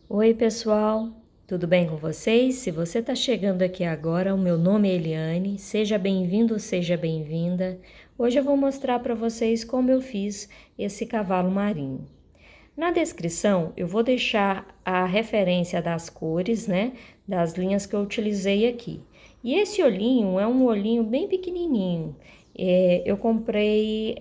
Oi, pessoal, tudo bem com vocês? Se você está chegando aqui agora, o meu nome é Eliane, seja bem-vindo, seja bem-vinda. Hoje eu vou mostrar para vocês como eu fiz esse cavalo marinho. Na descrição eu vou deixar a referência das cores, né, das linhas que eu utilizei aqui. E esse olhinho é um olhinho bem pequenininho. Eu comprei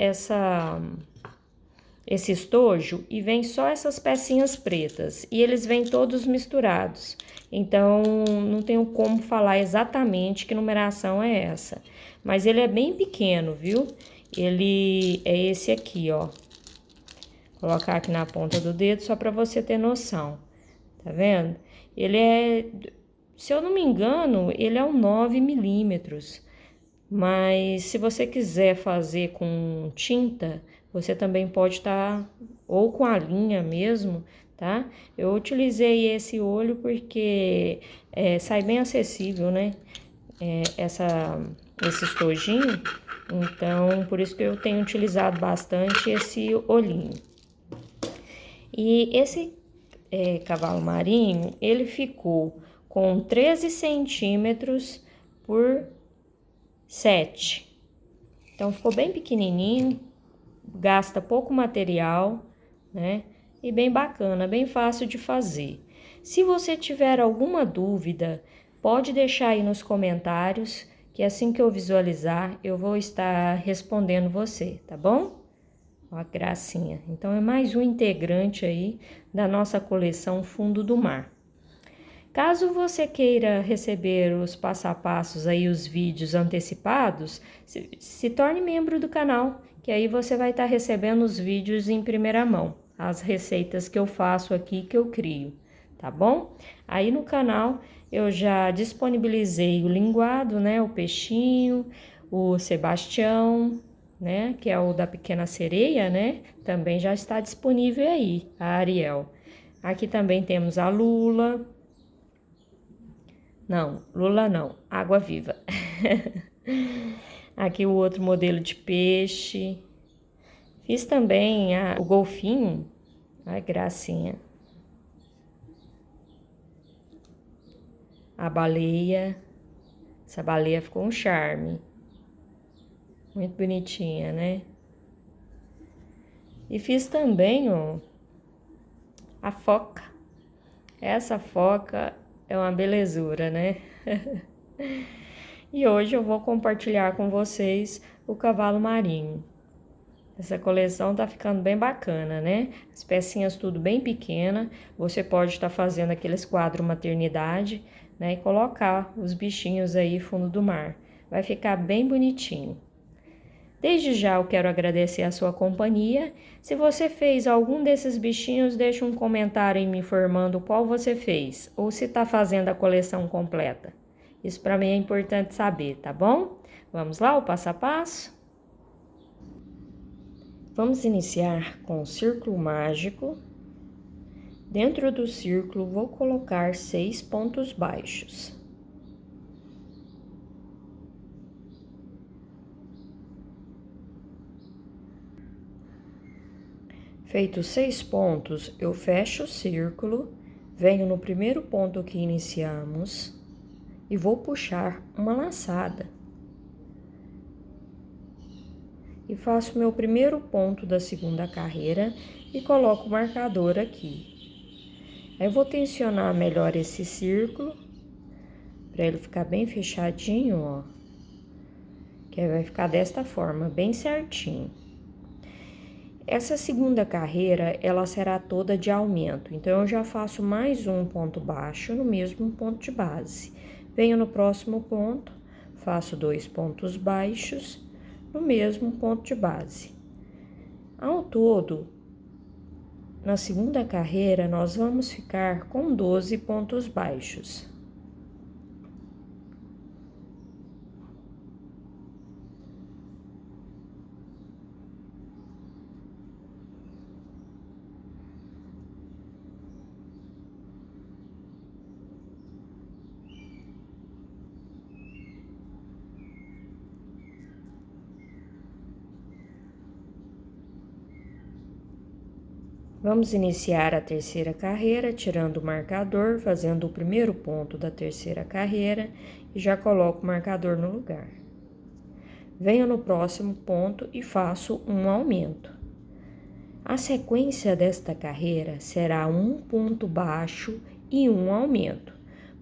esse estojo e vem só essas pecinhas pretas e eles vêm todos misturados. Então, não tenho como falar exatamente que numeração é essa. Mas ele é bem pequeno, viu? Ele é esse aqui, ó. Vou colocar aqui na ponta do dedo só para você ter noção. Tá vendo? Ele é, se eu não me engano, ele é um 9 milímetros. Mas se você quiser fazer com tinta, você também pode estar, ou com a linha mesmo, tá? Eu utilizei esse olho porque sai bem acessível, né? Esse estojinho, então por isso que eu tenho utilizado bastante esse olhinho. E esse cavalo marinho, ele ficou com 13 centímetros por 7. Então, ficou bem pequenininho, gasta pouco material, né? E bem bacana, bem fácil de fazer. Se você tiver alguma dúvida, pode deixar aí nos comentários, que assim que eu visualizar, eu vou estar respondendo você, tá bom? Ó, a gracinha. Então, é mais um integrante aí da nossa coleção Fundo do Mar. Caso você queira receber os passo a passos aí, os vídeos antecipados, se torne membro do canal, que aí você vai estar recebendo os vídeos em primeira mão, as receitas que eu faço aqui, que eu crio, tá bom? Aí no canal eu já disponibilizei o linguado, né, o peixinho, o Sebastião, né, que é o da Pequena Sereia, né, também já está disponível aí, a Ariel. Aqui também temos a Lula. Não, Lula não, água viva. Aqui o outro modelo de peixe. Fiz também o golfinho. Ai, gracinha. A baleia. Essa baleia ficou um charme. Muito bonitinha, né? E fiz também, ó, a foca. Essa foca é uma belezura, né? E hoje eu vou compartilhar com vocês o cavalo marinho. Essa coleção tá ficando bem bacana, né? As pecinhas tudo bem pequena. Você pode estar fazendo aqueles quadros maternidade, né? E colocar os bichinhos aí fundo do mar. Vai ficar bem bonitinho. Desde já eu quero agradecer a sua companhia. Se você fez algum desses bichinhos, deixe um comentário aí me informando qual você fez. Ou se tá fazendo a coleção completa. Isso para mim é importante saber, tá bom? Vamos lá, o passo a passo? Vamos iniciar com o círculo mágico. Dentro do círculo, vou colocar 6 pontos baixos. Feitos 6 pontos, eu fecho o círculo, venho no primeiro ponto que iniciamos e vou puxar uma laçada. E faço meu primeiro ponto da segunda carreira e coloco o marcador aqui. Aí eu vou tensionar melhor esse círculo, para ele ficar bem fechadinho, ó. Que aí vai ficar desta forma, bem certinho. Essa segunda carreira, ela será toda de aumento, então eu já faço mais um ponto baixo no mesmo ponto de base. Venho no próximo ponto, faço 2 pontos baixos no mesmo ponto de base. Ao todo, na segunda carreira, nós vamos ficar com 12 pontos baixos. Vamos iniciar a terceira carreira, tirando o marcador, fazendo o primeiro ponto da terceira carreira e já coloco o marcador no lugar. Venho no próximo ponto e faço um aumento. A sequência desta carreira será um ponto baixo e um aumento.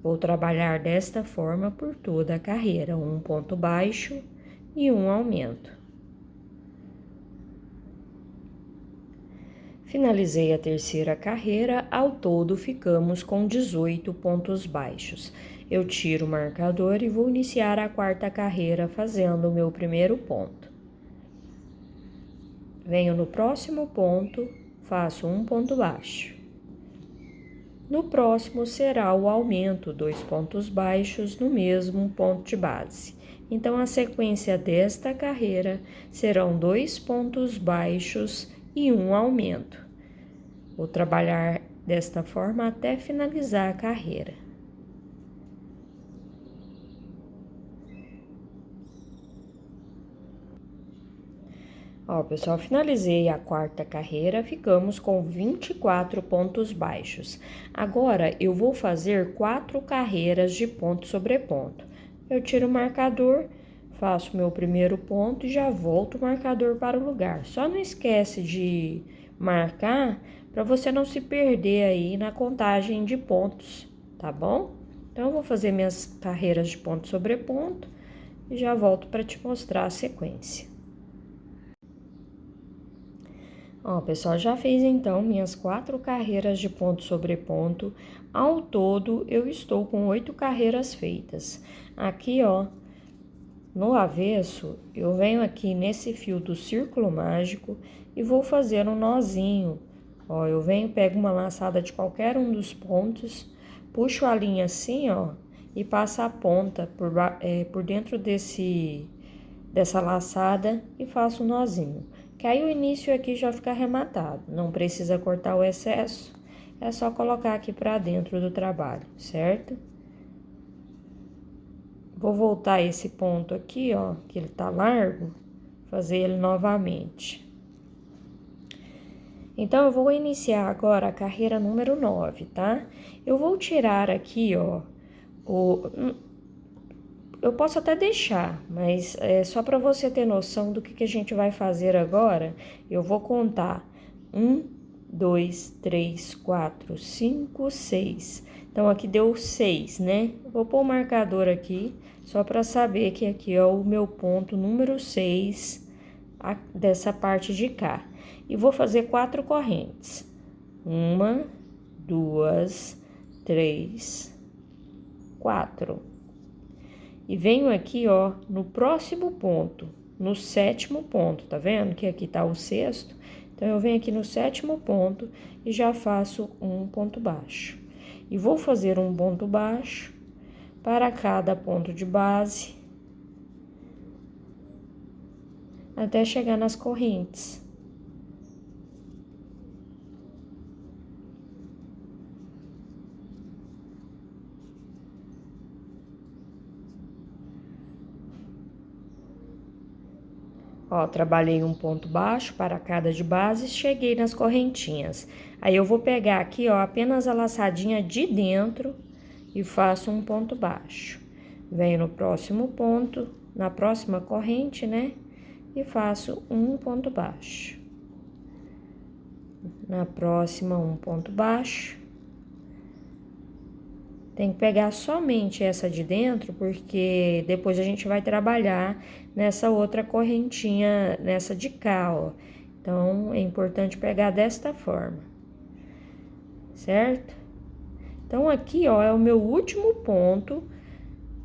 Vou trabalhar desta forma por toda a carreira, um ponto baixo e um aumento. Finalizei a terceira carreira, ao todo ficamos com 18 pontos baixos. Eu tiro o marcador e vou iniciar a quarta carreira fazendo o meu primeiro ponto. Venho no próximo ponto, faço um ponto baixo. No próximo será o aumento, 2 pontos baixos no mesmo ponto de base. Então, a sequência desta carreira serão 2 pontos baixos e um aumento. Vou trabalhar desta forma até finalizar a carreira. Ó, pessoal, finalizei a quarta carreira, ficamos com 24 pontos baixos. Agora, eu vou fazer 4 carreiras de ponto sobre ponto. Eu tiro o marcador, faço meu primeiro ponto e já volto o marcador para o lugar. Só não esquece de marcar para você não se perder aí na contagem de pontos, tá bom? Então, eu vou fazer minhas carreiras de ponto sobre ponto e já volto para te mostrar a sequência. Ó, pessoal, já fiz então minhas 4 carreiras de ponto sobre ponto. Ao todo, eu estou com 8 carreiras feitas. Aqui, ó, no avesso, eu venho aqui nesse fio do círculo mágico e vou fazer um nozinho. Ó, eu venho, pego uma laçada de qualquer um dos pontos, puxo a linha assim, ó, e passo a ponta por dentro dessa laçada e faço um nozinho. Que aí o início aqui já fica arrematado, não precisa cortar o excesso, é só colocar aqui pra dentro do trabalho, certo? Vou voltar esse ponto aqui, ó, que ele tá largo, fazer ele novamente. Então, eu vou iniciar agora a carreira número 9, tá? Eu vou tirar aqui, ó, eu posso até deixar, mas é só para você ter noção do que a gente vai fazer agora. Eu vou contar 1, 2, 3, 4, 5, 6. Então, aqui deu 6, né? Vou pôr o marcador aqui, só para saber que aqui é o meu ponto número 6 dessa parte de cá. E vou fazer 4 correntes. 1, 2, 3, 4. E venho aqui, ó, no próximo ponto, no 7º ponto, tá vendo? Que aqui tá o 6º. Então, eu venho aqui no 7º ponto e já faço um ponto baixo. E vou fazer um ponto baixo para cada ponto de base, até chegar nas correntes. Ó, trabalhei um ponto baixo para cada de base, cheguei nas correntinhas. Aí, eu vou pegar aqui, ó, apenas a laçadinha de dentro e faço um ponto baixo. Venho no próximo ponto, na próxima corrente, né? E faço um ponto baixo. Na próxima, um ponto baixo. Tem que pegar somente essa de dentro, porque depois a gente vai trabalhar nessa outra correntinha, nessa de cá, ó. Então, é importante pegar desta forma, certo? Então, aqui, ó, é o meu último ponto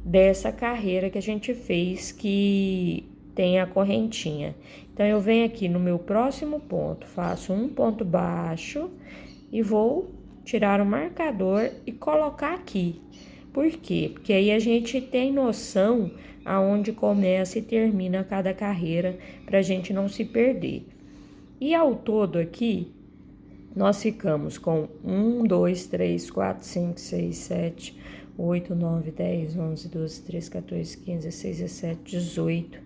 dessa carreira que a gente fez, que tem a correntinha. Então, eu venho aqui no meu próximo ponto, faço um ponto baixo e vou tirar o marcador e colocar aqui. Por quê? Porque aí a gente tem noção aonde começa e termina cada carreira, pra gente não se perder. E ao todo aqui, nós ficamos com 1, 2, 3, 4, 5, 6, 7, 8, 9, 10, 11, 12, 13, 14, 15, 16, 17, 18,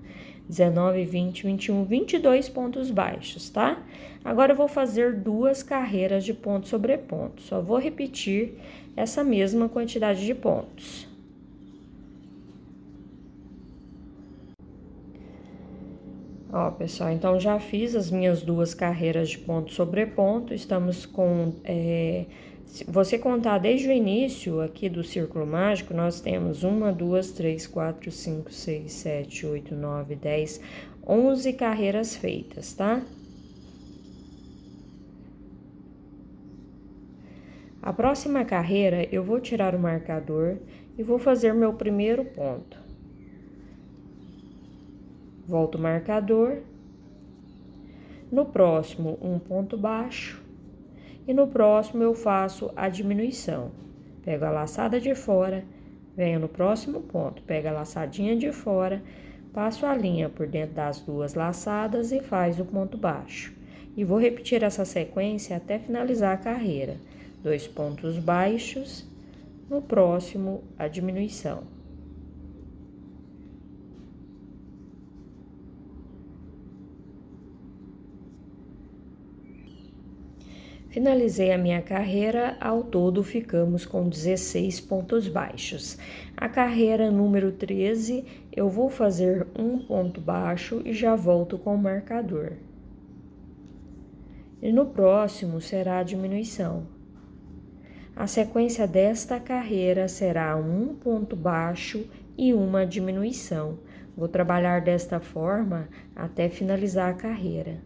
19, 20, 21, 22 pontos baixos, tá? Agora eu vou fazer 2 carreiras de ponto sobre ponto. Só vou repetir essa mesma quantidade de pontos. Ó, pessoal, então já fiz as minhas 2 carreiras de ponto sobre ponto. Estamos com... se você contar desde o início aqui do círculo mágico, nós temos 1, 2, 3, 4, 5, 6, 7, 8, 9, 10, 11 carreiras feitas, tá? A próxima carreira, eu vou tirar o marcador e vou fazer meu primeiro ponto. Volto o marcador. No próximo, um ponto baixo. E no próximo, eu faço a diminuição. Pego a laçada de fora, venho no próximo ponto, pego a laçadinha de fora, passo a linha por dentro das 2 laçadas e faz o ponto baixo. E vou repetir essa sequência até finalizar a carreira. 2 pontos baixos, no próximo, a diminuição. Finalizei a minha carreira, ao todo ficamos com 16 pontos baixos. A carreira número 13, eu vou fazer um ponto baixo e já volto com o marcador. E no próximo será a diminuição. A sequência desta carreira será um ponto baixo e uma diminuição. Vou trabalhar desta forma até finalizar a carreira.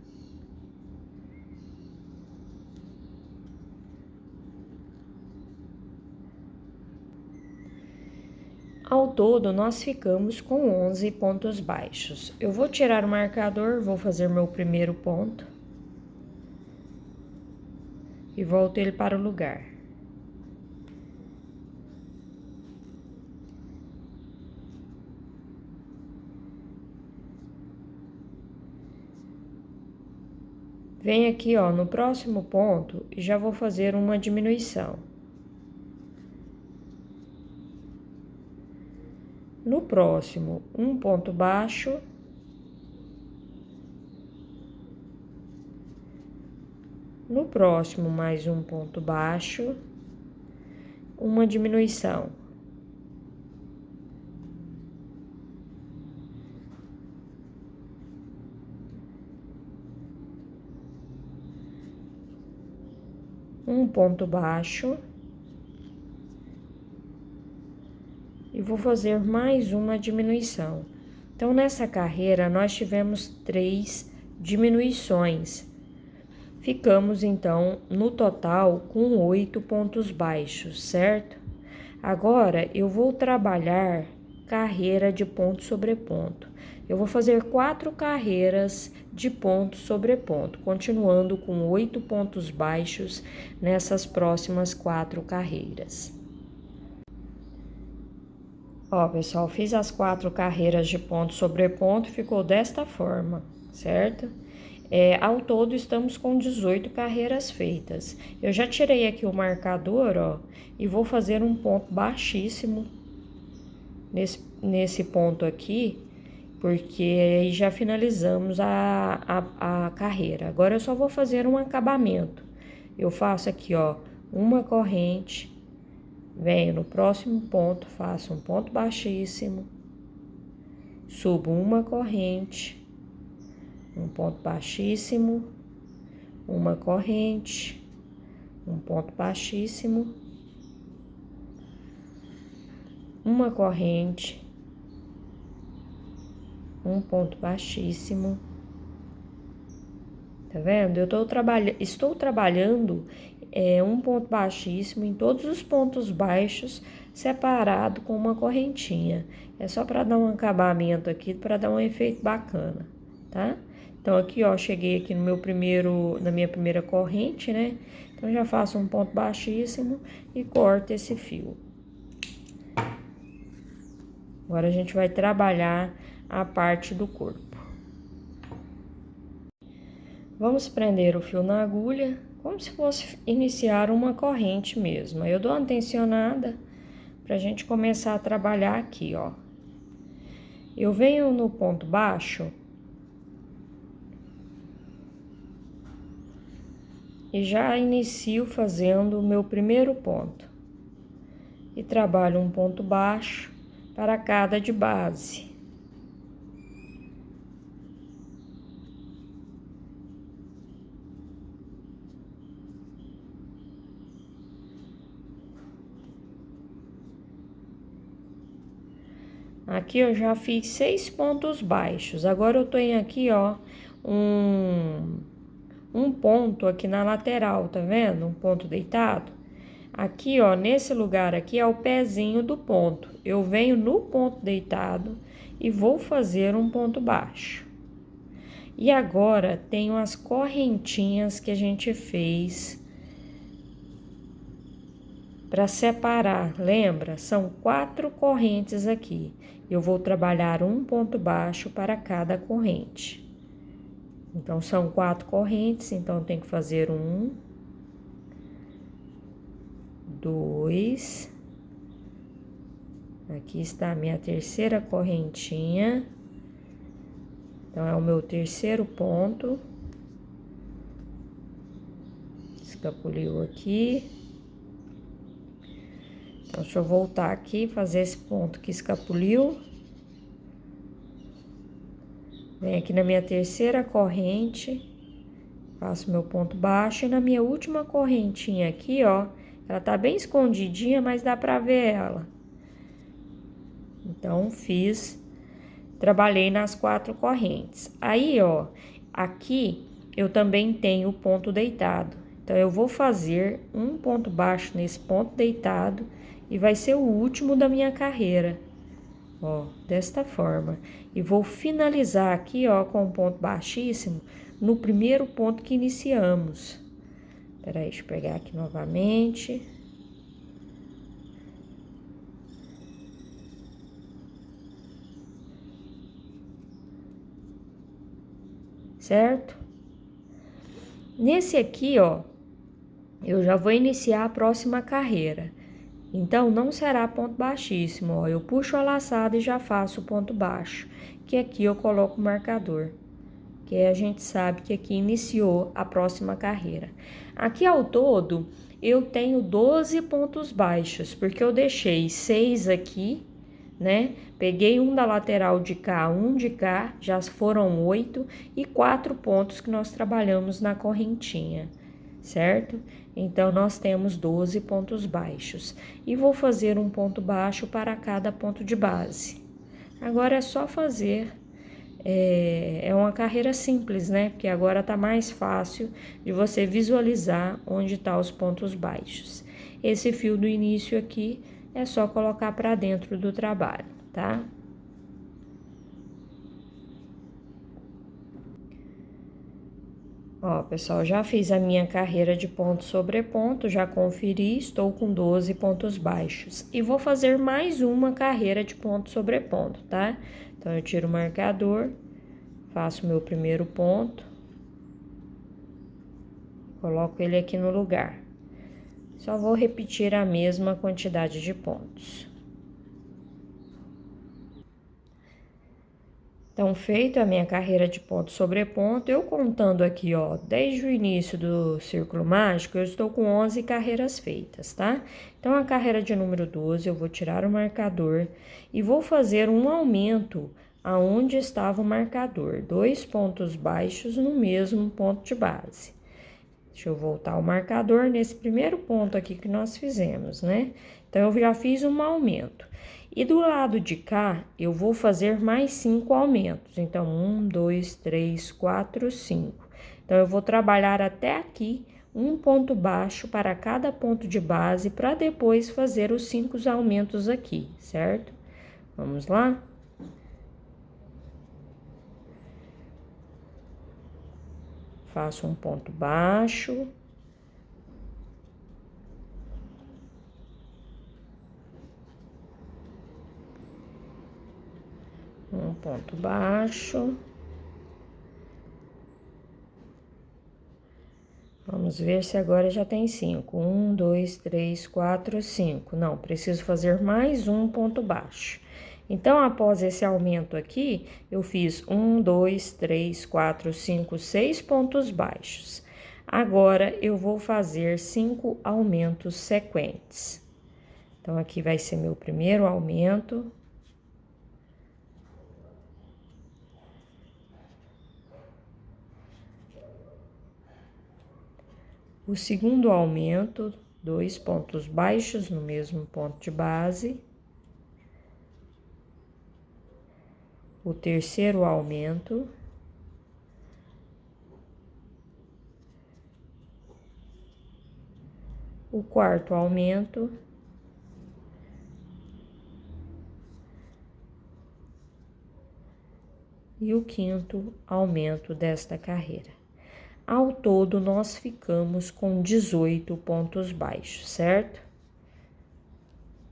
Ao todo, nós ficamos com 11 pontos baixos. Eu vou tirar o marcador, vou fazer meu primeiro ponto. E volto ele para o lugar. Venho aqui, ó, no próximo ponto e já vou fazer uma diminuição. No próximo, um ponto baixo. No próximo, mais um ponto baixo. Uma diminuição. Um ponto baixo. E vou fazer mais uma diminuição. Então, nessa carreira, nós tivemos 3 diminuições. Ficamos, então, no total, com 8 pontos baixos, certo? Agora, eu vou trabalhar carreira de ponto sobre ponto. Eu vou fazer 4 carreiras de ponto sobre ponto, continuando com 8 pontos baixos nessas próximas 4 carreiras. Ó, pessoal, fiz as 4 carreiras de ponto sobre ponto, ficou desta forma, certo? Ao todo, estamos com 18 carreiras feitas. Eu já tirei aqui o marcador, ó, e vou fazer um ponto baixíssimo nesse ponto aqui, porque aí já finalizamos a carreira. Agora, eu só vou fazer um acabamento. Eu faço aqui, ó, uma corrente. Venho no próximo ponto, faço um ponto baixíssimo, subo uma corrente, um ponto baixíssimo, uma corrente, um ponto baixíssimo, uma corrente, um ponto baixíssimo. Tá vendo? Estou trabalhando um ponto baixíssimo em todos os pontos baixos, separado com uma correntinha. É só para dar um acabamento aqui, para dar um efeito bacana, tá? Então, aqui, ó, cheguei aqui na minha primeira corrente, né? Então, já faço um ponto baixíssimo e corto esse fio. Agora, a gente vai trabalhar a parte do corpo. Vamos prender o fio na agulha, como se fosse iniciar uma corrente mesmo. Aí eu dou uma tensionada pra gente começar a trabalhar aqui, ó. Eu venho no ponto baixo e já inicio fazendo o meu primeiro ponto. E trabalho um ponto baixo para cada de base. Aqui eu já fiz 6 pontos baixos. Agora eu tenho aqui, ó, um ponto aqui na lateral, tá vendo? Um ponto deitado. Aqui, ó, nesse lugar aqui é o pezinho do ponto. Eu venho no ponto deitado e vou fazer um ponto baixo. E agora, tenho as correntinhas que a gente fez para separar, lembra? São 4 correntes aqui. Eu vou trabalhar um ponto baixo para cada corrente. Então, são 4 correntes, então tem que fazer 1, 2. Aqui está a minha terceira correntinha. Então, é o meu terceiro ponto. Escapuliu aqui. Então, deixa eu voltar aqui e fazer esse ponto que escapuliu. Venho aqui na minha terceira corrente, faço meu ponto baixo e na minha última correntinha aqui, ó, ela tá bem escondidinha, mas dá pra ver ela. Então, trabalhei nas 4 correntes. Aí, ó, aqui eu também tenho o ponto deitado. Então, eu vou fazer um ponto baixo nesse ponto deitado e vai ser o último da minha carreira. Ó, desta forma. E vou finalizar aqui, ó, com um ponto baixíssimo no primeiro ponto que iniciamos. Peraí, deixa eu pegar aqui novamente. Certo? Nesse aqui, ó, eu já vou iniciar a próxima carreira. Então, não será ponto baixíssimo, ó. Eu puxo a laçada e já faço o ponto baixo, que aqui eu coloco o marcador, que a gente sabe que aqui iniciou a próxima carreira. Aqui ao todo, eu tenho 12 pontos baixos, porque eu deixei 6 aqui, né? Peguei um da lateral de cá, um de cá, já foram 8, e 4 pontos que nós trabalhamos na correntinha, certo? Então, nós temos 12 pontos baixos. E vou fazer um ponto baixo para cada ponto de base. Agora, é só fazer. É uma carreira simples, né? Porque agora tá mais fácil de você visualizar onde tá os pontos baixos. Esse fio do início aqui é só colocar para dentro do trabalho, tá? Ó, pessoal, já fiz a minha carreira de ponto sobre ponto, já conferi, estou com 12 pontos baixos. E vou fazer mais uma carreira de ponto sobre ponto, tá? Então, eu tiro o marcador, faço o meu primeiro ponto, coloco ele aqui no lugar. Só vou repetir a mesma quantidade de pontos. Então, feita a minha carreira de ponto sobre ponto, eu contando aqui, ó, desde o início do círculo mágico, eu estou com 11 carreiras feitas, tá? Então, a carreira de número 12, eu vou tirar o marcador e vou fazer um aumento aonde estava o marcador, 2 pontos baixos no mesmo ponto de base. Deixa eu voltar o marcador nesse primeiro ponto aqui que nós fizemos, né? Então, eu já fiz um aumento. E do lado de cá, eu vou fazer mais 5 aumentos. Então, 1, 2, 3, 4, 5. Então, eu vou trabalhar até aqui um ponto baixo para cada ponto de base, para depois fazer os 5 aumentos aqui, certo? Vamos lá? Faço um ponto baixo. Um ponto baixo. Vamos ver se agora já tem 5. 1, 2, 3, 4, 5. Não, preciso fazer mais um ponto baixo. Então, após esse aumento aqui, eu fiz 1, 2, 3, 4, 5, 6 pontos baixos. Agora, eu vou fazer 5 aumentos sequentes. Então, aqui vai ser meu primeiro aumento. O segundo aumento, 2 pontos baixos no mesmo ponto de base. O terceiro aumento. O quarto aumento. E o quinto aumento desta carreira. Ao todo, nós ficamos com 18 pontos baixos, certo?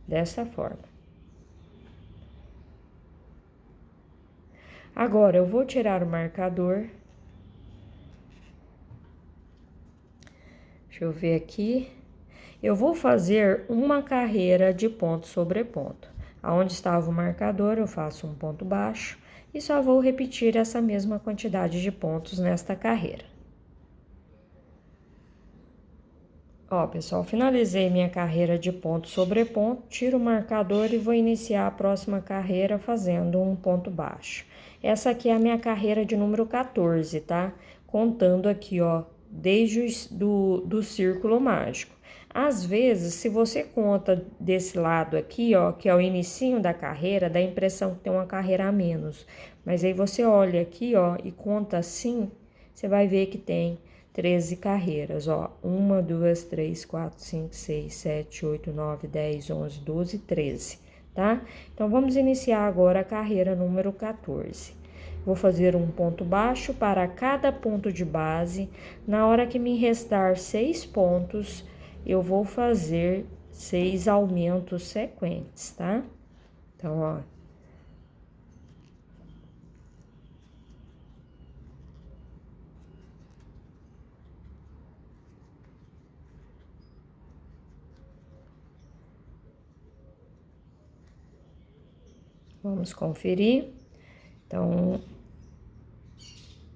Dessa forma. Agora, eu vou tirar o marcador. Deixa eu ver aqui. Eu vou fazer uma carreira de ponto sobre ponto. Aonde estava o marcador, eu faço um ponto baixo e só vou repetir essa mesma quantidade de pontos nesta carreira. Ó, pessoal, finalizei minha carreira de ponto sobre ponto, tiro o marcador e vou iniciar a próxima carreira fazendo um ponto baixo. Essa aqui é a minha carreira de número 14, tá? Contando aqui, ó, desde do círculo mágico. Às vezes, se você conta desse lado aqui, ó, que é o inicinho da carreira, dá a impressão que tem uma carreira a menos. Mas aí você olha aqui, ó, e conta assim, você vai ver que tem 13 carreiras, ó. 1, 2, 3, 4, 5, 6, 7, 8, 9, 10, 11, 12, 13, tá? Então, vamos iniciar agora a carreira número 14. Vou fazer um ponto baixo para cada ponto de base. Na hora que me restar 6 pontos, eu vou fazer 6 aumentos sequentes, tá? Então, ó. Vamos conferir. Então,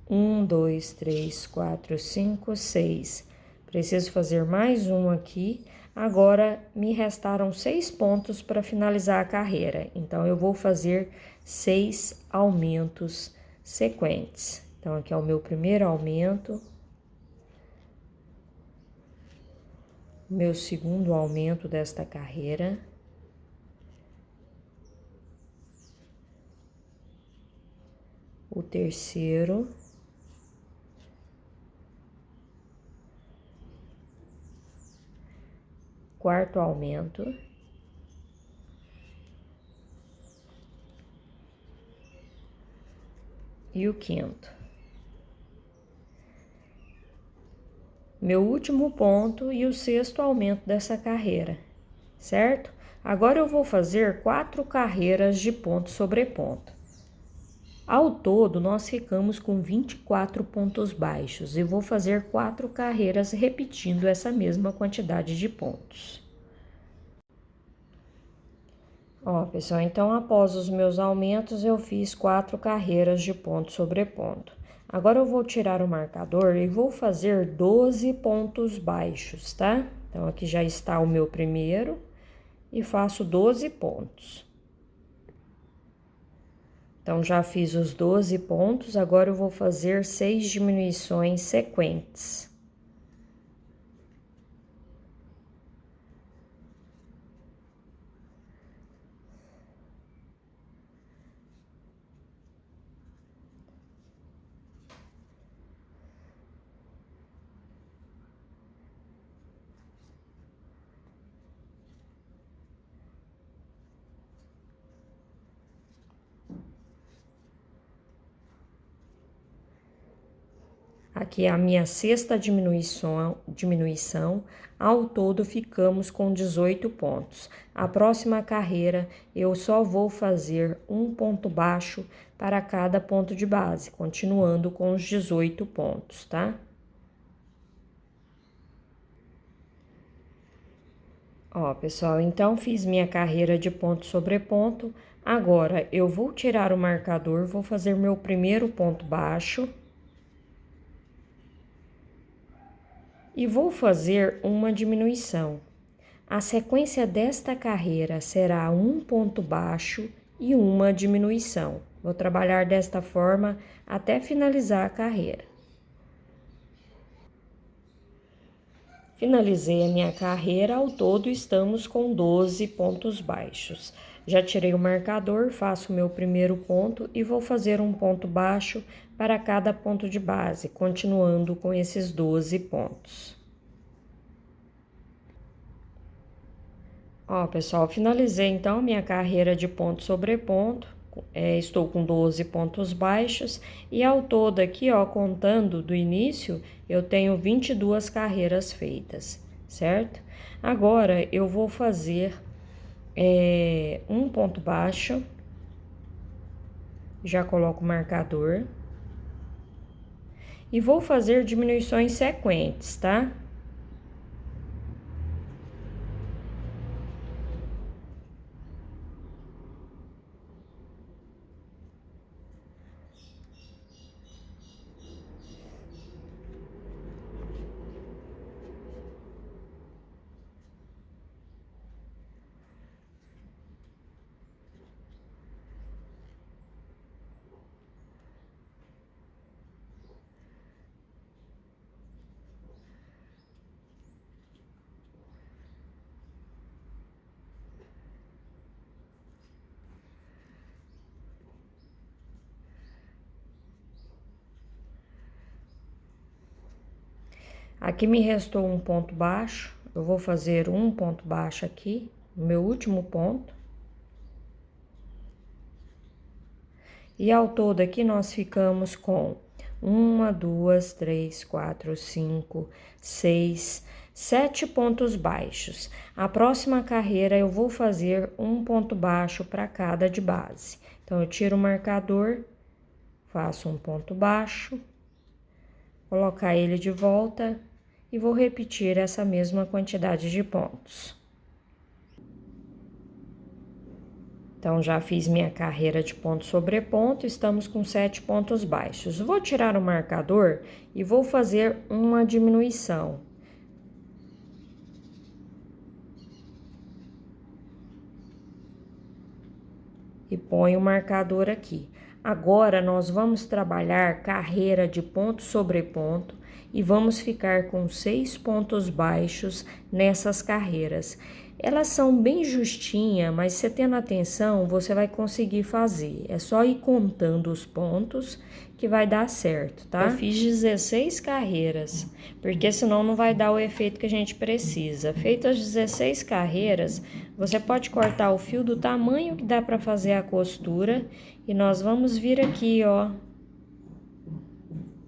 1, 2, 3, 4, 5, 6. Preciso fazer mais um aqui. Agora, me restaram 6 pontos para finalizar a carreira. Então, eu vou fazer 6 aumentos sequentes. Então, aqui é o meu primeiro aumento. Meu segundo aumento desta carreira. O terceiro. Quarto aumento. E o quinto. Meu último ponto e o sexto aumento dessa carreira, certo? Agora eu vou fazer 4 carreiras de ponto sobre ponto. Ao todo, nós ficamos com 24 pontos baixos e vou fazer 4 carreiras repetindo essa mesma quantidade de pontos. Ó, pessoal, então após os meus aumentos, eu fiz 4 carreiras de ponto sobre ponto. Agora eu vou tirar o marcador e vou fazer 12 pontos baixos, tá? Então, aqui já está o meu primeiro e faço 12 pontos. Então, já fiz os 12 pontos, agora eu vou fazer 6 diminuições sequentes. Aqui é a minha sexta diminuição, ao todo ficamos com 18 pontos. A próxima carreira eu só vou fazer um ponto baixo para cada ponto de base, continuando com os 18 pontos, tá? Ó, pessoal, então fiz minha carreira de ponto sobre ponto. Agora, eu vou tirar o marcador, vou fazer meu primeiro ponto baixo. E vou fazer uma diminuição. A sequência desta carreira será um ponto baixo e uma diminuição. Vou trabalhar desta forma até finalizar a carreira. Finalizei a minha carreira, ao todo estamos com 12 pontos baixos. Já tirei o marcador, faço o meu primeiro ponto e vou fazer um ponto baixo para cada ponto de base, continuando com esses 12 pontos. Ó, pessoal, finalizei então minha carreira de ponto sobre ponto. Estou com 12 pontos baixos e ao todo aqui, ó, contando do início, eu tenho 22 carreiras feitas, certo? Agora, eu vou fazer um ponto baixo, já coloco o marcador, e vou fazer diminuições sequentes, tá? Aqui me restou um ponto baixo, eu vou fazer um ponto baixo aqui, no meu último ponto. E ao todo aqui nós ficamos com 1, 2, 3, 4, 5, 6, 7 pontos baixos. A próxima carreira eu vou fazer um ponto baixo para cada de base. Então, eu tiro o marcador, faço um ponto baixo, colocar ele de volta e vou repetir essa mesma quantidade de pontos. Então, já fiz minha carreira de ponto sobre ponto, estamos com 7 pontos baixos. Vou tirar o marcador e vou fazer uma diminuição. E ponho o marcador aqui. Agora, nós vamos trabalhar carreira de ponto sobre ponto e vamos ficar com 6 pontos baixos nessas carreiras. Elas são bem justinhas, mas você tendo atenção, você vai conseguir fazer. É só ir contando os pontos que vai dar certo, tá? Eu fiz 16 carreiras, porque senão não vai dar o efeito que a gente precisa. Feitas as 16 carreiras, você pode cortar o fio do tamanho que dá para fazer a costura e nós vamos vir aqui, ó.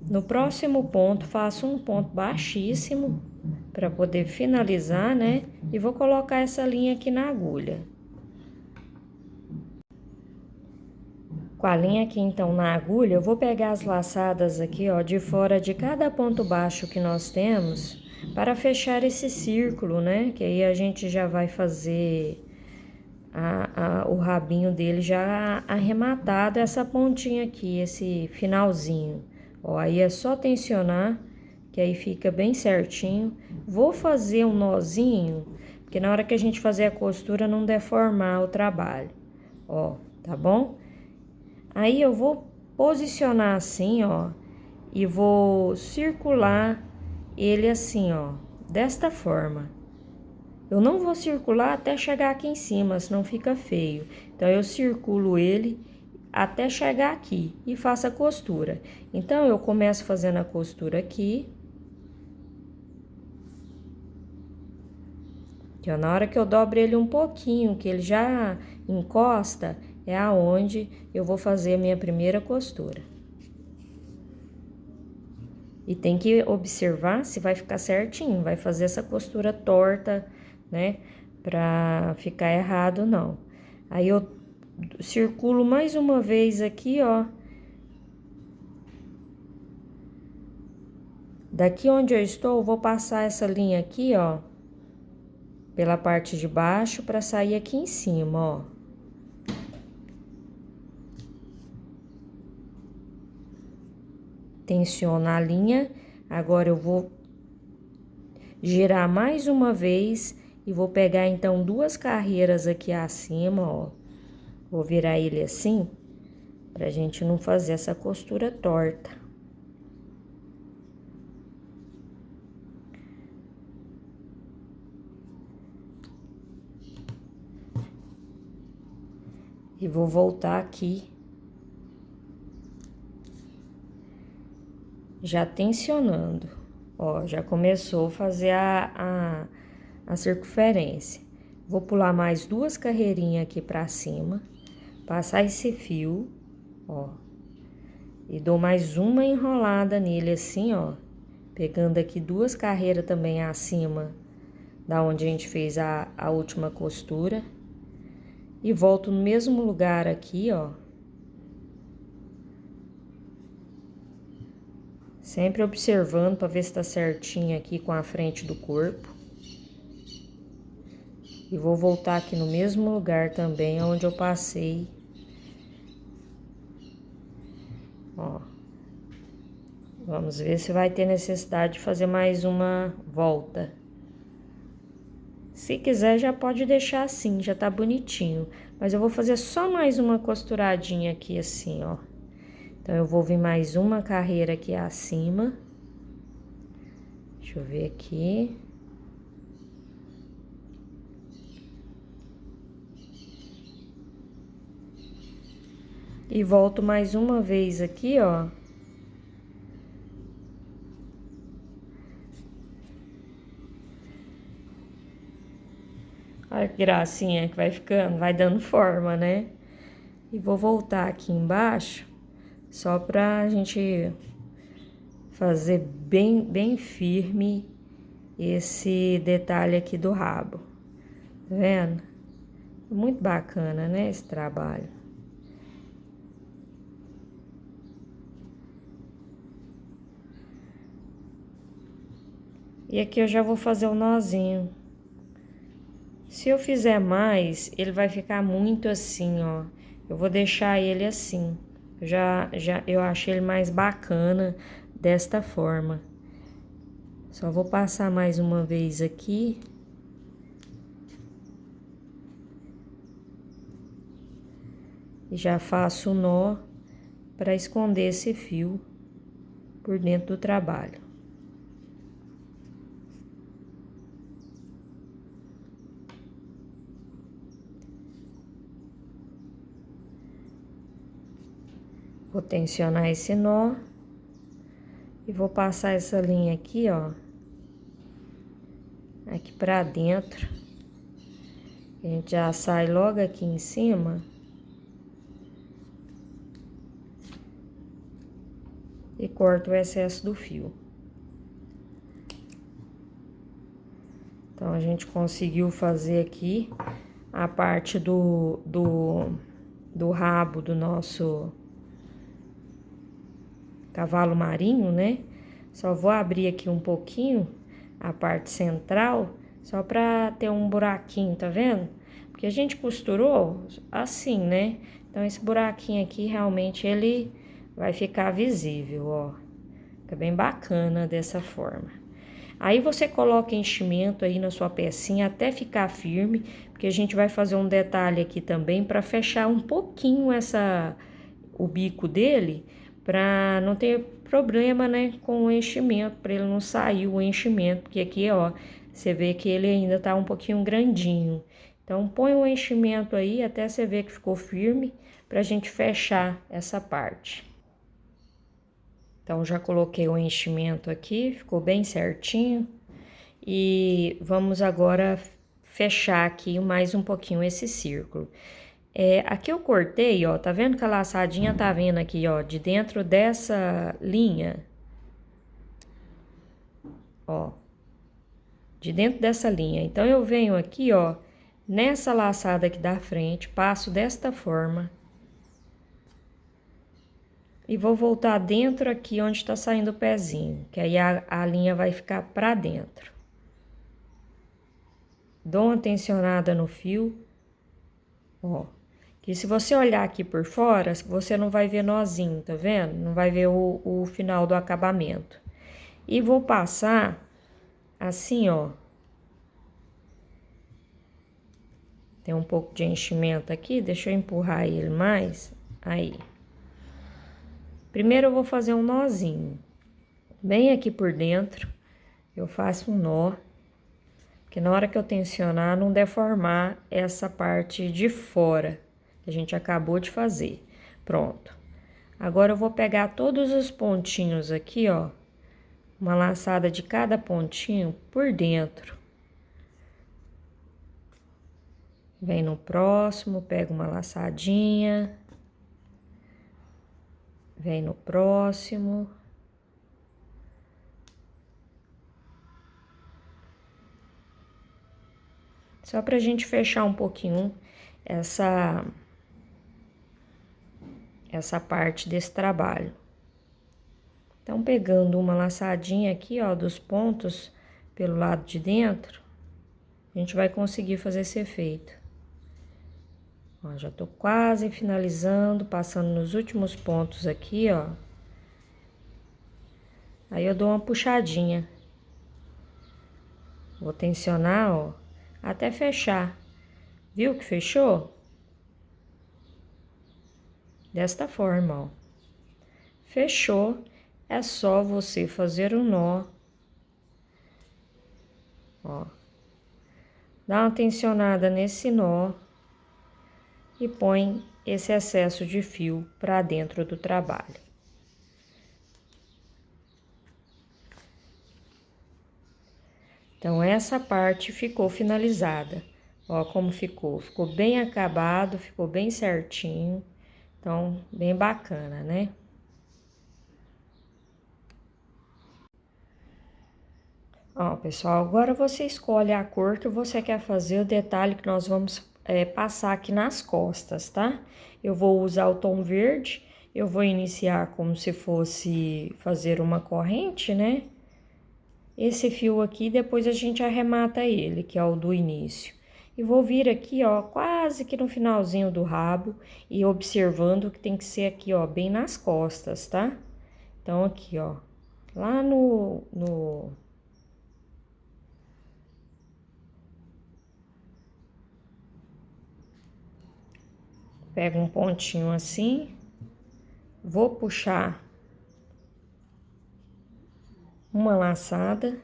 No próximo ponto, faço um ponto baixíssimo para poder finalizar, né? E vou colocar essa linha aqui na agulha. Com a linha aqui, então, na agulha, eu vou pegar as laçadas aqui, ó, de fora de cada ponto baixo que nós temos, para fechar esse círculo, né? Que aí a gente já vai fazer o rabinho dele já arrematado, essa pontinha aqui, esse finalzinho. Ó, aí é só tensionar, que aí fica bem certinho. Vou fazer um nozinho, porque na hora que a gente fazer a costura não deformar o trabalho. Ó, tá bom? Aí eu vou posicionar assim, ó, e vou circular ele assim, ó, desta forma. Eu não vou circular até chegar aqui em cima, senão fica feio. Então, eu circulo ele até chegar aqui e faço a costura. Então, eu começo fazendo a costura aqui. Que, ó, na hora que eu dobro ele um pouquinho, que ele já encosta, é aonde eu vou fazer a minha primeira costura. E tem que observar se vai ficar certinho, vai fazer essa costura torta, né? Pra ficar errado, não. Aí, eu circulo mais uma vez aqui, ó. Daqui onde eu estou, vou passar essa linha aqui, ó. pela parte de baixo para sair aqui em cima, ó. Tensiono a linha, agora eu vou girar mais uma vez e vou pegar então 2 carreiras aqui acima, ó. Vou virar ele assim, pra gente não fazer essa costura torta. E vou voltar aqui. Já tensionando, ó, já começou a fazer a circunferência. Vou pular mais 2 carreirinhas aqui pra cima, passar esse fio, ó, e dou mais uma enrolada nele assim, ó, pegando aqui 2 carreiras também acima da onde a gente fez a última costura. E volto no mesmo lugar aqui, ó. Sempre observando para ver se tá certinho aqui com a frente do corpo. E vou voltar aqui no mesmo lugar também, onde eu passei. Ó. Vamos ver se vai ter necessidade de fazer mais uma volta. Se quiser, já pode deixar assim, já tá bonitinho. Mas eu vou fazer só mais uma costuradinha aqui assim, ó. Então, eu vou vir mais uma carreira aqui acima. Deixa eu ver aqui. E volto mais uma vez aqui, ó. Olha que gracinha que vai ficando, vai dando forma, né? E vou voltar aqui embaixo, só pra gente fazer bem firme esse detalhe aqui do rabo. Tá vendo? Muito bacana, né, esse trabalho. E aqui eu já vou fazer o nozinho. Se eu fizer mais, ele vai ficar muito assim, ó. Eu vou deixar ele assim. Eu achei ele mais bacana desta forma. Só vou passar mais uma vez aqui. E já faço o nó para esconder esse fio por dentro do trabalho. Vou tensionar esse nó e vou passar essa linha aqui, ó, aqui pra dentro. A gente já sai logo aqui em cima. E corta o excesso do fio. Então, a gente conseguiu fazer aqui a parte do rabo do nosso cavalo marinho, né? Só vou abrir aqui um pouquinho a parte central, só pra ter um buraquinho, tá vendo? Porque a gente costurou assim, né? Então, esse buraquinho aqui, realmente, ele vai ficar visível, ó. Fica bem bacana dessa forma. Aí, você coloca enchimento aí na sua pecinha até ficar firme, porque a gente vai fazer um detalhe aqui também pra fechar um pouquinho o bico dele, pra não ter problema, né, com o enchimento, pra ele não sair o enchimento, porque aqui, ó, você vê que ele ainda tá um pouquinho grandinho. Então, põe o enchimento aí até você ver que ficou firme, pra gente fechar essa parte. Então, já coloquei o enchimento aqui, ficou bem certinho. E vamos agora fechar aqui mais um pouquinho esse círculo. Aqui eu cortei, ó, tá vendo que a laçadinha tá vendo aqui, ó, de dentro dessa linha, ó, de dentro dessa linha. Então, eu venho aqui, ó, nessa laçada aqui da frente, passo desta forma. E vou voltar dentro aqui onde tá saindo o pezinho, que aí a linha vai ficar pra dentro. dou uma tensionada no fio, ó. Que se você olhar aqui por fora, você não vai ver nozinho, tá vendo? Não vai ver o final do acabamento. E vou passar assim, ó. Tem um pouco de enchimento aqui, deixa eu empurrar ele mais. Aí. Primeiro eu vou fazer um nozinho. Bem aqui por dentro, eu faço um nó. Porque na hora que eu tensionar, não deformar essa parte de fora que a gente acabou de fazer. Pronto. Agora eu vou pegar todos os pontinhos aqui, ó. Uma laçada de cada pontinho por dentro. Vem no próximo, pega uma laçadinha. Vem no próximo. Só pra gente fechar um pouquinho essa parte desse trabalho. Então, pegando uma laçadinha aqui, ó, dos pontos pelo lado de dentro, a gente vai conseguir fazer esse efeito. Ó, já tô quase finalizando, passando nos últimos pontos aqui, ó. Aí eu dou uma puxadinha. Vou tensionar, ó, até fechar. Viu que fechou? Desta forma, ó. Fechou, é só você fazer um nó. Ó. Dá uma tensionada nesse nó e põe esse excesso de fio para dentro do trabalho. Então, essa parte ficou finalizada. Ó, como ficou. Ficou bem acabado, ficou bem certinho. Então, bem bacana, né? Ó, pessoal, agora você escolhe a cor que você quer fazer, o detalhe que nós vamos passar aqui nas costas, tá? Eu vou usar o tom verde, eu vou iniciar como se fosse fazer uma corrente, né? Esse fio aqui, depois a gente arremata ele, que é o do início. E vou vir aqui, ó, quase que no finalzinho do rabo e observando que tem que ser aqui, ó, bem nas costas, tá? Então, aqui, ó, lá Pego um pontinho assim, vou puxar uma laçada,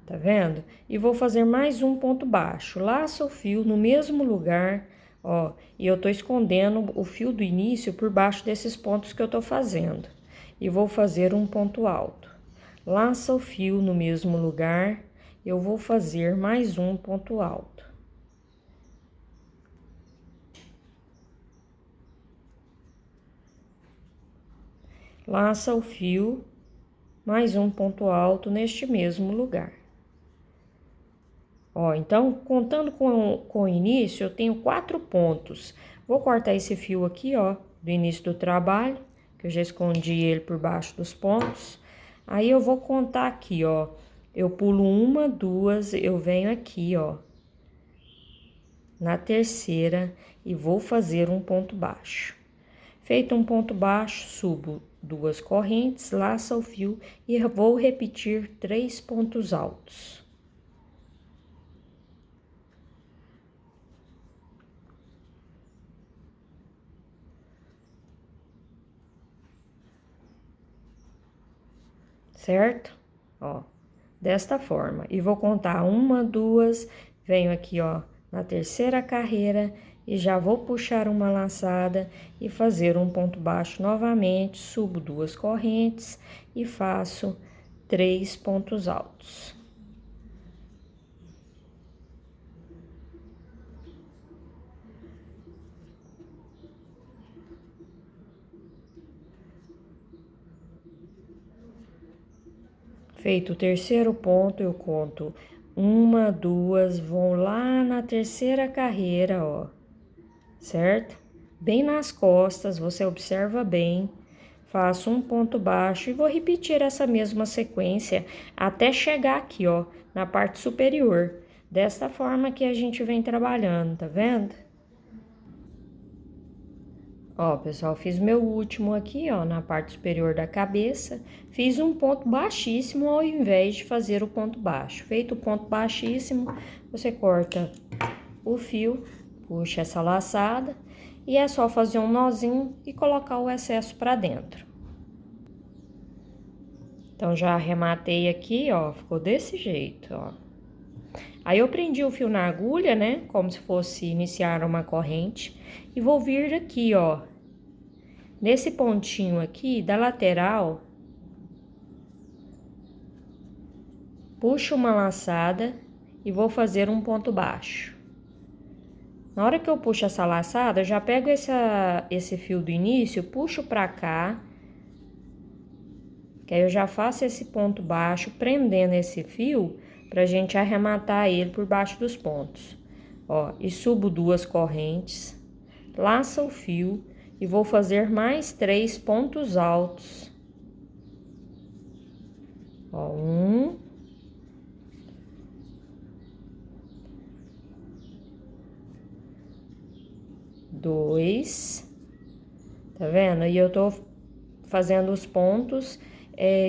tá vendo? E vou fazer mais um ponto baixo, laço o fio no mesmo lugar, ó, e eu tô escondendo o fio do início por baixo desses pontos que eu tô fazendo. E vou fazer um ponto alto. Laça o fio no mesmo lugar, eu vou fazer mais um ponto alto. Laça o fio, mais um ponto alto neste mesmo lugar. Ó, então, contando com o início, eu tenho 4 pontos. Vou cortar esse fio aqui, ó, do início do trabalho, que eu já escondi ele por baixo dos pontos. Aí, eu vou contar aqui, ó, eu pulo uma, duas, eu venho aqui, ó, na terceira e vou fazer um ponto baixo. Feito um ponto baixo, subo 2 correntes, laça o fio e vou repetir 3 pontos altos. Certo? Ó, desta forma. E vou contar uma, duas, venho aqui, ó, na terceira carreira e já vou puxar uma laçada e fazer um ponto baixo novamente, subo 2 correntes e faço 3 pontos altos. Feito o terceiro ponto, eu conto uma, duas, vou lá na terceira carreira, ó, certo? Bem nas costas, você observa bem, faço um ponto baixo e vou repetir essa mesma sequência até chegar aqui, ó, na parte superior. Desta forma que a gente vem trabalhando, tá vendo? Ó, pessoal, fiz meu último aqui, ó, na parte superior da cabeça. Fiz um ponto baixíssimo ao invés de fazer o ponto baixo. Feito o ponto baixíssimo, você corta o fio, puxa essa laçada e é só fazer um nozinho e colocar o excesso pra dentro. Então, já arrematei aqui, ó, ficou desse jeito, ó. Aí, eu prendi o fio na agulha, né, como se fosse iniciar uma corrente. E vou vir aqui, ó, nesse pontinho aqui da lateral, puxo uma laçada e vou fazer um ponto baixo. Na hora que eu puxo essa laçada, eu já pego esse fio do início, puxo pra cá, que aí eu já faço esse ponto baixo, prendendo esse fio, pra gente arrematar ele por baixo dos pontos. Ó, e subo 2 correntes, laço o fio e vou fazer mais 3 pontos altos. Ó, 1, 2, tá vendo? E eu tô fazendo os pontos,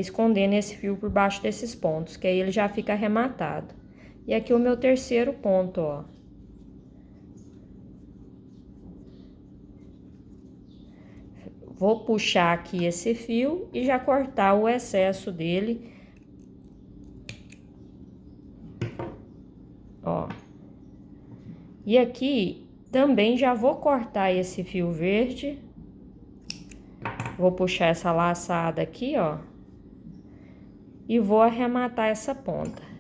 escondendo esse fio por baixo desses pontos, que aí ele já fica arrematado. E aqui o meu terceiro ponto, ó. Vou puxar aqui esse fio e já cortar o excesso dele. Ó. E aqui também já vou cortar esse fio verde. Vou puxar essa laçada aqui, ó. E vou arrematar essa ponta.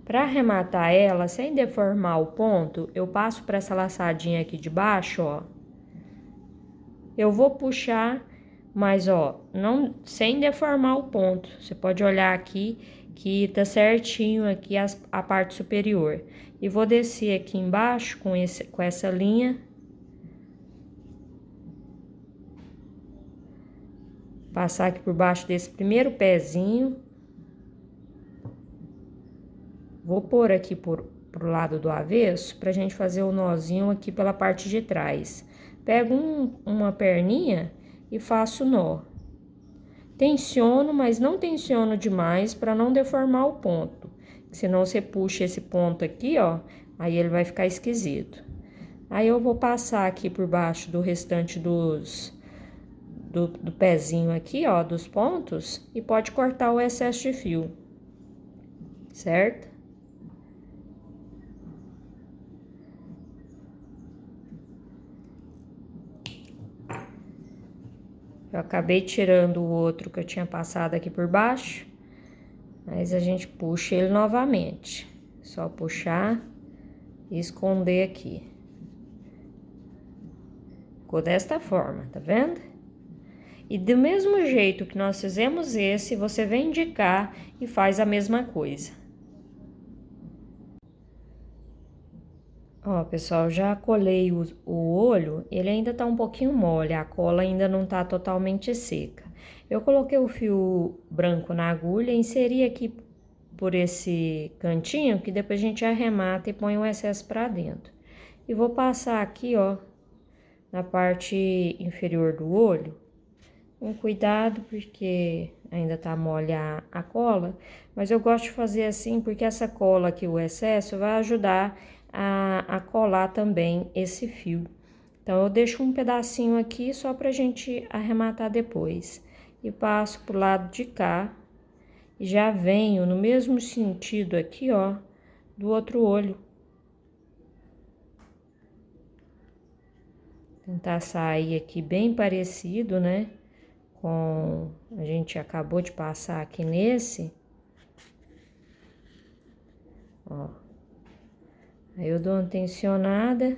Para arrematar ela, sem deformar o ponto, eu passo para essa laçadinha aqui de baixo, ó. Eu vou puxar, mas, ó, não, sem deformar o ponto. Você pode olhar aqui que tá certinho aqui a parte superior. E vou descer aqui embaixo com essa linha. Passar aqui por baixo desse primeiro pezinho. Vou pôr aqui pro lado do avesso pra gente fazer o nozinho aqui pela parte de trás. Pego uma perninha e faço nó. Tensiono, mas não tensiono demais para não deformar o ponto. Senão você puxa esse ponto aqui, ó, aí ele vai ficar esquisito. Aí eu vou passar aqui por baixo do restante do pezinho aqui, ó, dos pontos, e pode cortar o excesso de fio, certo? Eu acabei tirando o outro que eu tinha passado aqui por baixo, mas a gente puxa ele novamente. Só puxar e esconder aqui. Ficou desta forma, tá vendo? E do mesmo jeito que nós fizemos esse, você vem de cá e faz a mesma coisa. Ó, pessoal, já colei o olho, ele ainda tá um pouquinho mole, a cola ainda não tá totalmente seca. Eu coloquei o fio branco na agulha, inseri aqui por esse cantinho, que depois a gente arremata e põe o excesso pra dentro. E vou passar aqui, ó, na parte inferior do olho, com cuidado, porque ainda tá mole a cola, mas eu gosto de fazer assim, porque essa cola aqui, o excesso, vai ajudar a colar também esse fio. Então, eu deixo um pedacinho aqui só pra gente arrematar depois. E passo pro lado de cá, e já venho no mesmo sentido aqui, ó, do outro olho. Tentar sair aqui bem parecido, né? Com a gente acabou de passar aqui nesse. Ó. Aí eu dou uma tensionada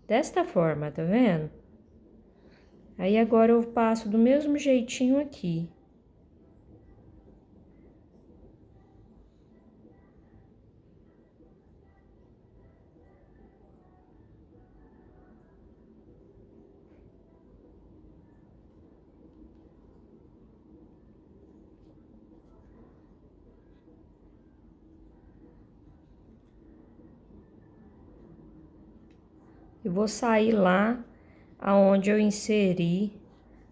desta forma, tá vendo? Aí agora eu passo do mesmo jeitinho aqui. e vou sair lá aonde eu inseri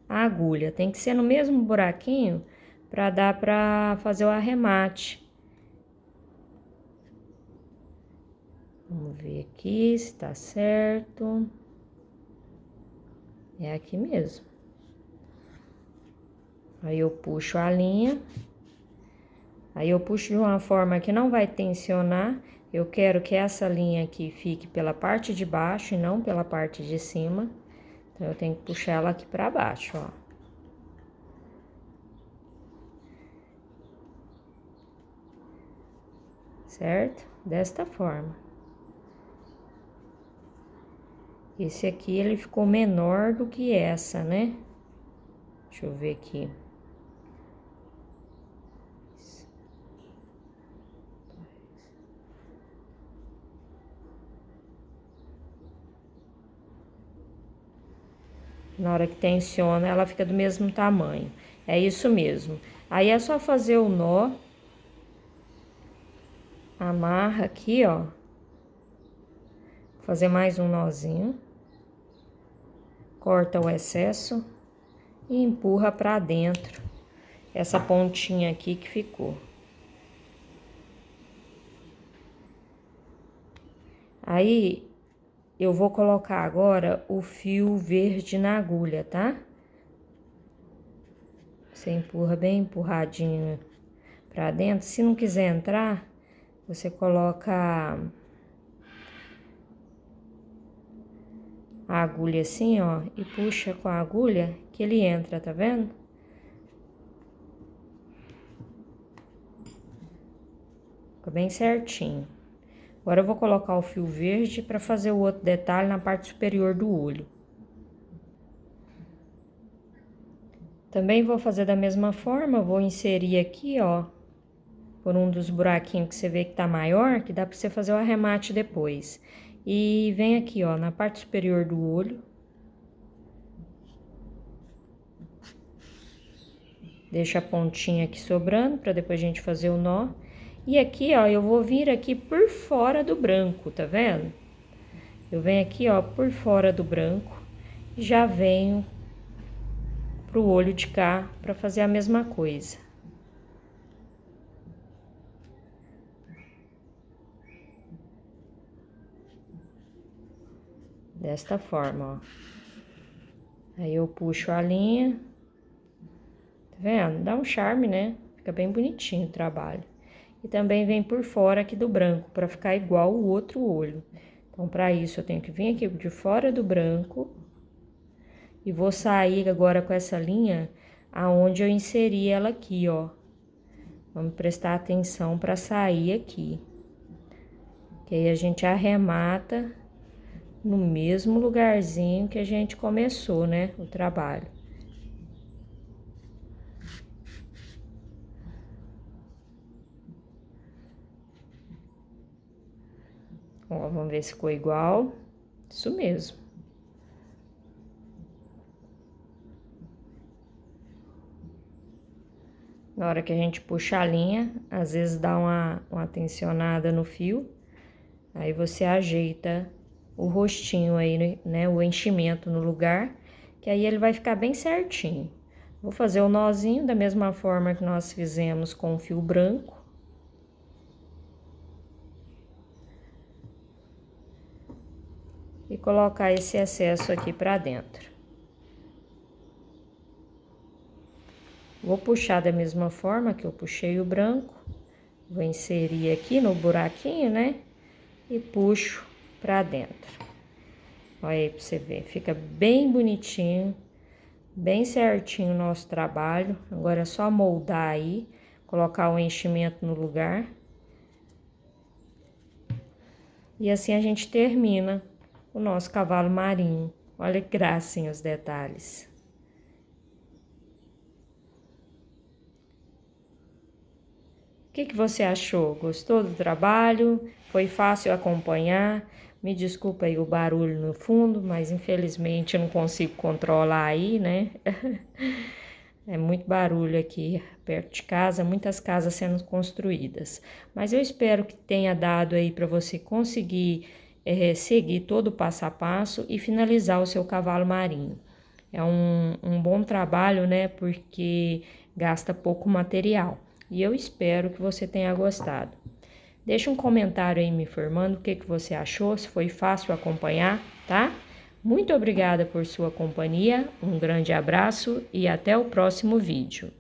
a agulha. Tem que ser no mesmo buraquinho para dar para fazer o arremate. Vamos ver aqui se tá certo. É aqui mesmo. Aí eu puxo a linha. Aí eu puxo de uma forma que não vai tensionar. Eu quero que essa linha aqui fique pela parte de baixo e não pela parte de cima. Então, eu tenho que puxar ela aqui pra baixo, ó. Certo? Desta forma. Esse aqui, ele ficou menor do que essa, né? Deixa eu ver aqui. Na hora que tensiona, ela fica do mesmo tamanho. É isso mesmo. Aí é só fazer o nó. Amarra aqui, ó. Fazer mais um nozinho. Corta o excesso e empurra pra dentro essa pontinha aqui que ficou. Aí, eu vou colocar agora o fio verde na agulha, tá? Você empurra bem empurradinho pra dentro. Se não quiser entrar, você coloca a agulha assim, ó, e puxa com a agulha que ele entra, tá vendo? Fica bem certinho. Agora eu vou colocar o fio verde para fazer o outro detalhe na parte superior do olho. Também vou fazer da mesma forma, vou inserir aqui, ó, por um dos buraquinhos que você vê que tá maior, que dá para você fazer o arremate depois. E vem aqui, ó, na parte superior do olho. Deixa a pontinha aqui sobrando, para depois a gente fazer o nó. E aqui, ó, eu vou vir aqui por fora do branco, tá vendo? Eu venho aqui, ó, por fora do branco, e já venho pro olho de cá, para fazer a mesma coisa. Desta forma, ó. Aí eu puxo a linha. Tá vendo? Dá um charme, né? Fica bem bonitinho o trabalho. E também vem por fora aqui do branco, para ficar igual o outro olho. Então, para isso, eu tenho que vir aqui de fora do branco. E vou sair agora com essa linha aonde eu inseri ela aqui, ó. Vamos prestar atenção para sair aqui. Que aí a gente arremata no mesmo lugarzinho que a gente começou, né? O trabalho. Ó, vamos ver se ficou igual. Isso mesmo. Na hora que a gente puxa a linha, às vezes dá uma tensionada no fio. Aí você ajeita o rostinho aí, né? O enchimento no lugar, que aí ele vai ficar bem certinho. Vou fazer o nozinho da mesma forma que nós fizemos com o fio branco. E colocar esse excesso aqui pra dentro. Vou puxar da mesma forma que eu puxei o branco. Vou inserir aqui no buraquinho, né? E puxo pra dentro. Olha aí pra você ver, fica bem bonitinho, bem certinho o nosso trabalho. Agora é só moldar aí, colocar o enchimento no lugar. E assim a gente termina o nosso cavalo marinho. Olha que gracinha os detalhes. O que você achou? Gostou do trabalho? Foi fácil acompanhar? Me desculpa aí o barulho no fundo, mas infelizmente eu não consigo controlar aí, né? É muito barulho aqui perto de casa, muitas casas sendo construídas. Mas eu espero que tenha dado aí para você conseguir seguir todo o passo a passo e finalizar o seu cavalo marinho. É um bom trabalho, né? Porque gasta pouco material. E eu espero que você tenha gostado. Deixa um comentário aí me informando o que você achou, se foi fácil acompanhar, tá? Muito obrigada por sua companhia, um grande abraço e até o próximo vídeo.